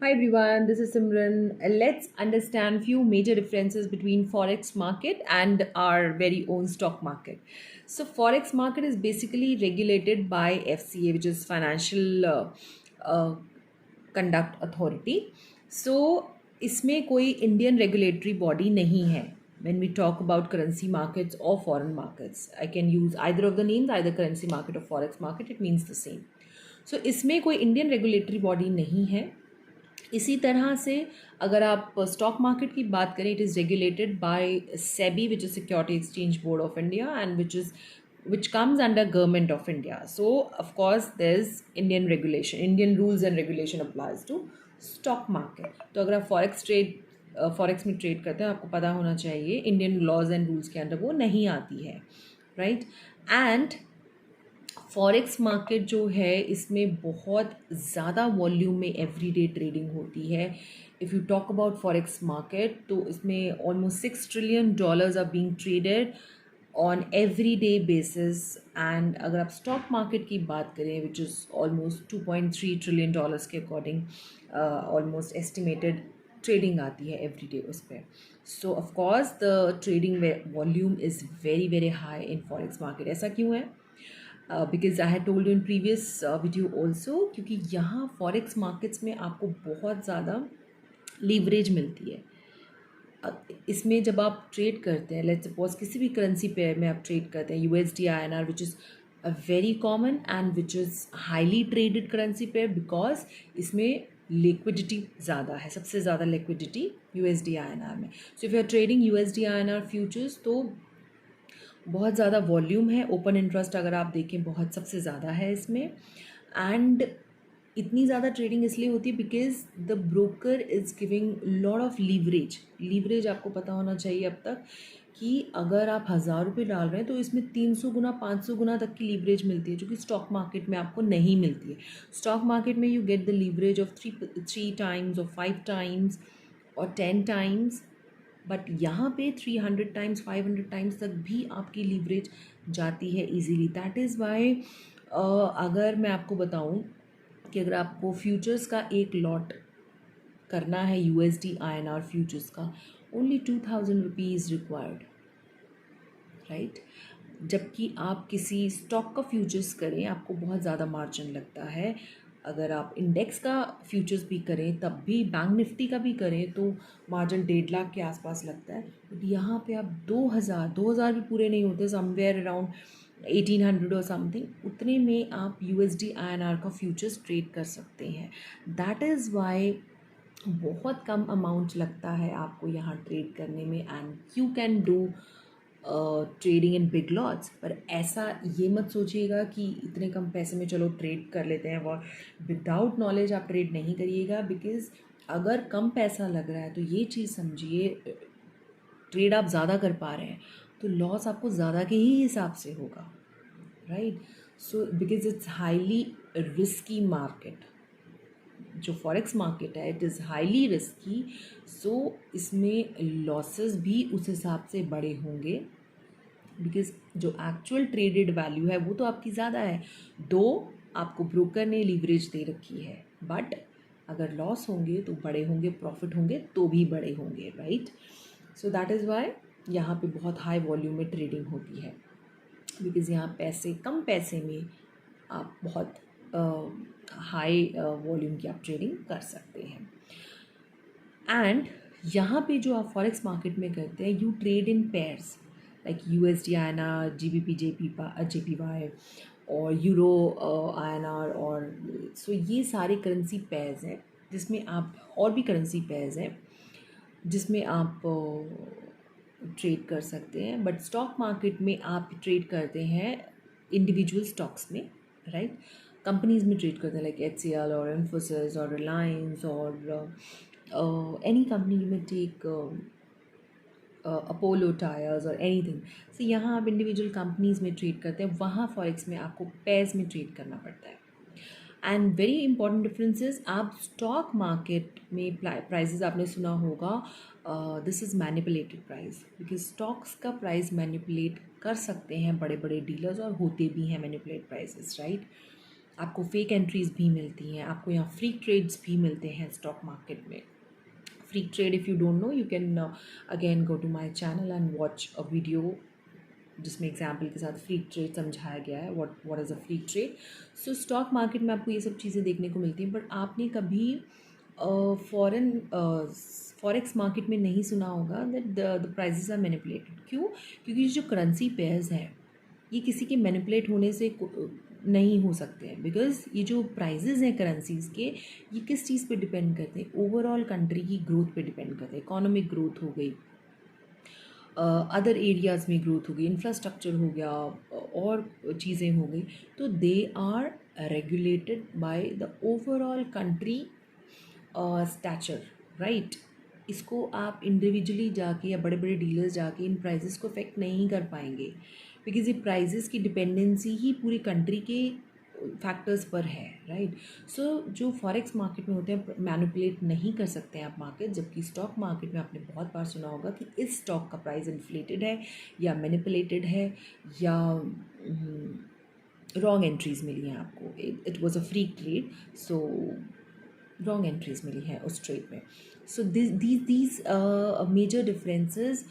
Hi everyone, this is Simran. Let's understand few major differences between forex market and our very own stock market. So forex market is basically regulated by FCA, which is Financial uh, Conduct Authority. So इसमें कोई Indian regulatory body नहीं है. When we talk about currency markets or foreign markets, I can use either of the names, either currency market or forex market, it means the same. So इसमें कोई Indian regulatory body नहीं है. इसी तरह से अगर आप स्टॉक मार्केट की बात करें, it is regulated by SEBI, which is security exchange board of India, and which comes under government of India. So of course there's Indian regulation, Indian rules and regulation applies to stock market. तो अगर आप forex में trade करते हैं, आपको पता होना चाहिए इंडियन लॉज एंड रूल्स के अंडर वो नहीं आती है, राइट. एंड फॉरेक्स मार्केट जो है इसमें बहुत ज़्यादा वॉल्यूम में एवरीडे ट्रेडिंग होती है. If you talk about forex market, तो इसमें almost $6 trillion are being traded on every day basis. And अगर आप स्टॉक मार्केट की बात करें, विच इज़ ऑलमोस्ट $2.3 ट्रिलियन के अकॉर्डिंग ऑलमोस्ट एस्टिमेटेड ट्रेडिंग आती है एवरी डे उस पर. So of course the trading volume is very very high in forex market. ऐसा क्यों है? Because I had told you in previous video also, क्योंकि यहाँ फॉरेक्स मार्केट्स में आपको बहुत ज़्यादा लीवरेज मिलती है. इसमें जब आप ट्रेड करते हैं, लेट्स सपोज किसी भी करेंसी पेयर में आप ट्रेड करते हैं, USD INR, which is a very common and which is highly traded currency pair, because इसमें लिक्विडिटी ज़्यादा है, सबसे ज़्यादा लिक्विडिटी यूएसडी आईएनआर में. So if you are trading USD INR futures, तो बहुत ज़्यादा वॉल्यूम है. ओपन इंटरेस्ट अगर आप देखें बहुत सबसे ज़्यादा है इसमें. एंड इतनी ज़्यादा ट्रेडिंग इसलिए होती है because the broker is giving lot of leverage. आपको पता होना चाहिए अब तक कि अगर आप 1,000 रुपये डाल रहे हैं तो इसमें 300 गुना 500 गुना तक की लीवरेज मिलती है, जो कि स्टॉक मार्केट में आपको नहीं मिलती है. स्टॉक मार्केट में you get the leverage of three times और 5 टाइम्स और 10 टाइम्स, बट यहाँ पे 300 टाइम्स 500 टाइम्स तक भी आपकी लीवरेज जाती है इजीली. दैट इज़ वाई अगर मैं आपको बताऊँ कि अगर आपको फ्यूचर्स का एक लॉट करना है यूएसडी आईएनआर फ्यूचर्स का, ओनली 2,000 रुपीज़ रिक्वायर्ड, राइट. जबकि आप किसी स्टॉक का फ्यूचर्स करें, आपको बहुत ज़्यादा मार्जिन लगता है. अगर आप इंडेक्स का फ्यूचर्स भी करें, तब भी बैंक निफ्टी का भी करें, तो मार्जिन 1.5 लाख के आसपास लगता है. बट यहाँ पे आप 2,000 भी पूरे नहीं होते, समवेयर अराउंड 1,800 और समथिंग, उतने में आप यूएसडी आईएनआर का फ्यूचर्स ट्रेड कर सकते हैं. दैट इज़ वाई बहुत कम अमाउंट लगता है आपको यहाँ ट्रेड करने में, and you can do trading in big lots. पर ऐसा ये मत सोचिएगा कि इतने कम पैसे में चलो ट्रेड कर लेते हैं, और विदाउट नॉलेज आप ट्रेड नहीं करिएगा. बिकॉज अगर कम पैसा लग रहा है तो ये चीज़ समझिए, ट्रेड आप ज़्यादा कर पा रहे हैं तो लॉस आपको ज़्यादा के ही हिसाब से होगा, right. So because it's highly risky market. जो फॉरेक्स मार्केट है, इट इज़ हाईली रिस्की. सो इसमें लॉसेस भी उस हिसाब से बड़े होंगे, बिकॉज जो एक्चुअल ट्रेडेड वैल्यू है वो तो आपकी ज़्यादा है, दो आपको ब्रोकर ने लीवरेज दे रखी है. बट अगर लॉस होंगे तो बड़े होंगे, प्रॉफिट होंगे तो भी बड़े होंगे, right. So that is why यहाँ पे बहुत हाई वॉल्यूम में ट्रेडिंग होती है, बिकॉज़ यहाँ पैसे कम पैसे में आप बहुत हाई वॉल्यूम की आप ट्रेडिंग कर सकते हैं. एंड यहाँ पे जो आप फॉरेक्स मार्केट में करते हैं, you trade in pairs like USD INR, GBP JPY और यूरो आईएनआर. और सो ये सारे करेंसी पेयर्स हैं जिसमें आप, और भी करेंसी पेयर्स हैं जिसमें आप ट्रेड कर सकते हैं. बट स्टॉक मार्केट में आप ट्रेड करते हैं इंडिविजुअल स्टॉक्स में, राइट. कंपनीज में ट्रेड करते हैं लाइक HCL और इन्फोसिस और रिलायंस और एनी कंपनी में टेक अपोलो टायर्स और एनीथिंग. सो यहाँ आप इंडिविजुअल कंपनीज में ट्रेड करते हैं, वहाँ फॉरेक्स में आपको पेयर्स में ट्रेड करना पड़ता है. एंड वेरी इंपॉर्टेंट डिफरेंसेस, आप स्टॉक मार्केट में प्राइजेस आपने सुना होगा, this is manipulated price, because stocks का प्राइस मैनिपुलेट कर सकते हैं बड़े बड़े डीलर्स, और होते भी हैं मैनिपुलेट प्राइसेस, राइट. आपको फेक एंट्रीज भी मिलती हैं, आपको यहाँ फ्री ट्रेड्स भी मिलते हैं स्टॉक मार्केट में. Free trade, if you don't know, you can again go to my channel and watch a video जिसमें एग्जाम्पल के साथ फ्री ट्रेड समझाया गया है. What is a free trade. So stock market में आपको ये सब चीज़ें देखने को मिलती हैं, बट आपने कभी फॉरेन फॉरेक्स मार्केट में नहीं सुना होगा that the prices are manipulated. क्यों? क्योंकि जो करेंसी पेयर्स हैं ये किसी के मैनिपुलेट होने से नहीं हो सकते हैं, बिकॉज ये जो प्राइजेज हैं करेंसीज के, ये किस चीज़ पे डिपेंड करते हैं? ओवरऑल कंट्री की ग्रोथ पे डिपेंड करते हैं. इकोनॉमिक ग्रोथ हो गई, अदर एरियाज़ में ग्रोथ हो गई, इंफ्रास्ट्रक्चर हो गया, और चीज़ें हो गई, तो they are regulated by the overall country stature, right. इसको आप इंडिविजुअली जाके या बड़े बड़े डीलर्स जाके इन प्राइजेस को अफेक्ट नहीं कर पाएंगे, बिकॉज ये प्राइजेस की डिपेंडेंसी ही पूरी कंट्री के फैक्टर्स पर है, राइट. सो जो फॉरेक्स मार्केट में होते हैं मैनिपुलेट नहीं कर सकते हैं आप मार्केट, जबकि स्टॉक मार्केट में आपने बहुत बार सुना होगा कि इस स्टॉक का प्राइस इन्फ्लेटेड है या मैनिपुलेटेड है या रॉन्ग एंट्रीज मिली हैं आपको. It was a free trade, so wrong entries मिली हैं उस ट्रेड में. So these major differences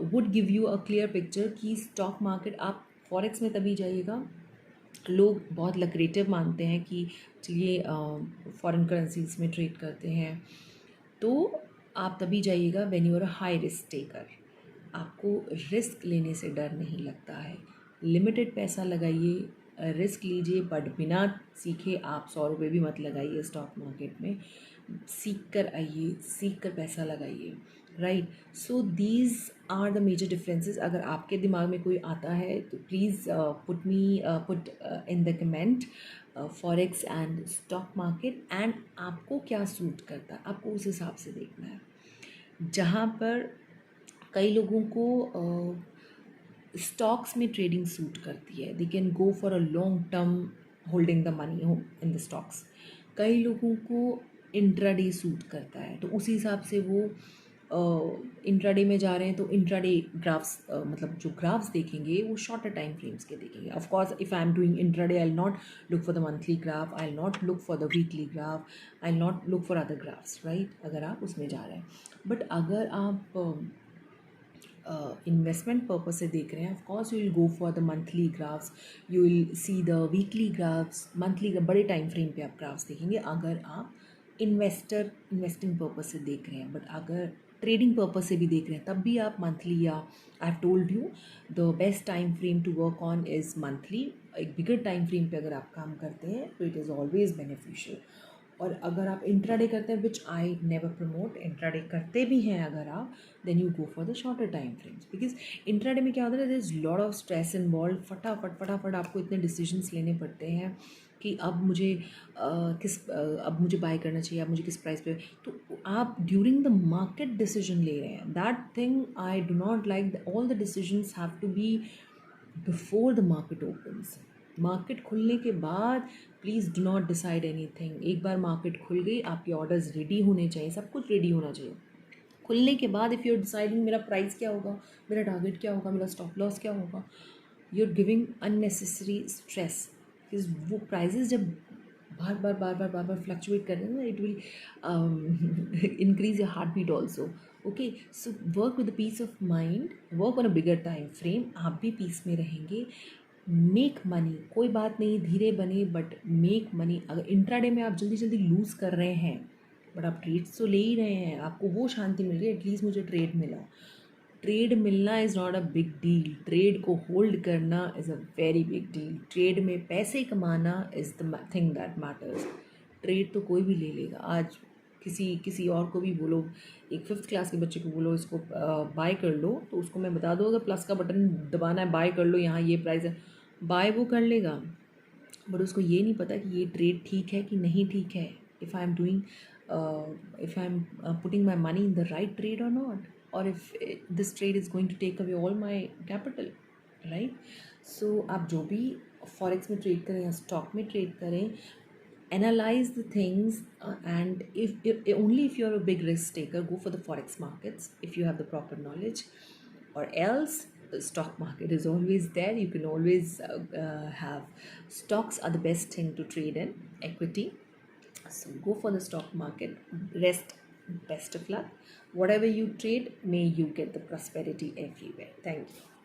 would give you a clear picture कि स्टॉक मार्केट आप फॉरेक्स में तभी जाइएगा. लोग बहुत लक्रेटिव मानते हैं कि चलिए फॉरेन करेंसीज में ट्रेड करते हैं, तो आप तभी जाइएगा when you are a high risk taker. आपको रिस्क लेने से डर नहीं लगता है. लिमिटेड पैसा लगाइए, रिस्क लीजिए, बट बिना सीखे आप 100 रुपये भी मत लगाइए स्टॉक मार्केट में. सीख कर आइए, सीख कर पैसा लगाइए, right. So these are the major differences. अगर आपके दिमाग में कोई आता है तो please put in the comment forex and stock market, and आपको क्या सूट करता है आपको उस हिसाब से देखना है. जहाँ पर कई लोगों को स्टॉक्स में ट्रेडिंग सूट करती है, they can go for a long term holding the money in the stocks. कई लोगों को इंट्राडे सूट करता है, तो उसी हिसाब से वो इंट्राडे में जा रहे हैं तो इंट्राडे ग्राफ्स, मतलब जो ग्राफ्स देखेंगे वो शॉर्टर टाइम फ्रेम्स के देखेंगे. Of course if I am doing intraday I will not look for the monthly graph, I will not look for the weekly graph, I will not look for other graphs, right, अगर आप उसमें जा रहे हैं. But अगर आप investment purpose से देख रहे हैं, of course you will go for the monthly graphs, you will see the weekly graphs. Monthly बड़े टाइम फ्रेम पे आप ग्राफ्स देखेंगे अगर आप इन्वेस्टिंग पर्पज से देख रहे हैं. बट अगर ट्रेडिंग पर्पज से भी देख रहे हैं तब भी आप मंथली, या I have told you the best time frame to work on is monthly. एक बिगर टाइम फ्रेम पे अगर आप काम करते हैं तो इट इज़ ऑलवेज बेनिफिशियल. और अगर आप इंट्राडे करते हैं, which I never promote, intraday करते भी हैं अगर आप, then you go for the shorter time frames. Because intraday में क्या होता है, there is lot of stress involve. फटाफट आपको इतने डिसीजंस लेने पड़ते हैं कि अब मुझे अब मुझे बाय करना चाहिए, अब मुझे किस प्राइस पे. तो आप ड्यूरिंग द मार्केट डिसीजन ले रहे हैं. That thing I do not like. All the decisions have to be before the market opens. Market खुलने के बाद please do not decide anything. एक बार मार्केट खुल गई, आपके ऑर्डर्स रेडी होने चाहिए, सब कुछ रेडी होना चाहिए. खुलने के बाद इफ़ यू आर डिसाइडिंग मेरा प्राइस क्या होगा, मेरा टारगेट क्या होगा, मेरा स्टॉप लॉस क्या होगा, you are giving unnecessary stress. वो प्राइजेस जब बार बार फ्लक्चुएट कर रहे हैं ना, it will increase your heart beat also. Okay, so work with peace of mind, work on a bigger time frame. आप भी पीस में रहेंगे. मेक मनी, कोई बात नहीं, धीरे बने बट मेक मनी. अगर इंट्राडे में आप जल्दी जल्दी लूज़ कर रहे हैं बट आप ट्रेड्स तो ले ही रहे हैं, आपको वो शांति मिल रही है, एटलीस्ट मुझे ट्रेड मिला. ट्रेड मिलना is not a big deal. Trade को होल्ड करना is a very big deal. Trade में पैसे कमाना is the thing that matters. Trade तो कोई भी ले लेगा. आज किसी और को भी बोलो, एक 5th क्लास के बच्चे को बोलो इसको बाय कर लो, तो उसको मैं बता दूँ अगर प्लस का बटन दबाना है, बाय कर लो, यहाँ ये प्राइस है, बाय वो कर लेगा. बट उसको ये नहीं पता कि ये ट्रेड ठीक है कि नहीं ठीक है. If I am doing if I am putting my money in the right trade or not, or if this trade is going to take away all my capital, right. So आप जो भी forex में trade करें या stock में trade करें, analyze the things, and if only if you're a big risk taker, go for the forex markets if you have the proper knowledge, or else the stock market is always there. You can always have stocks are the best thing to trade in, equity. So go for the stock market. Rest, best of luck. Whatever you trade, may you get the prosperity everywhere. Thank you.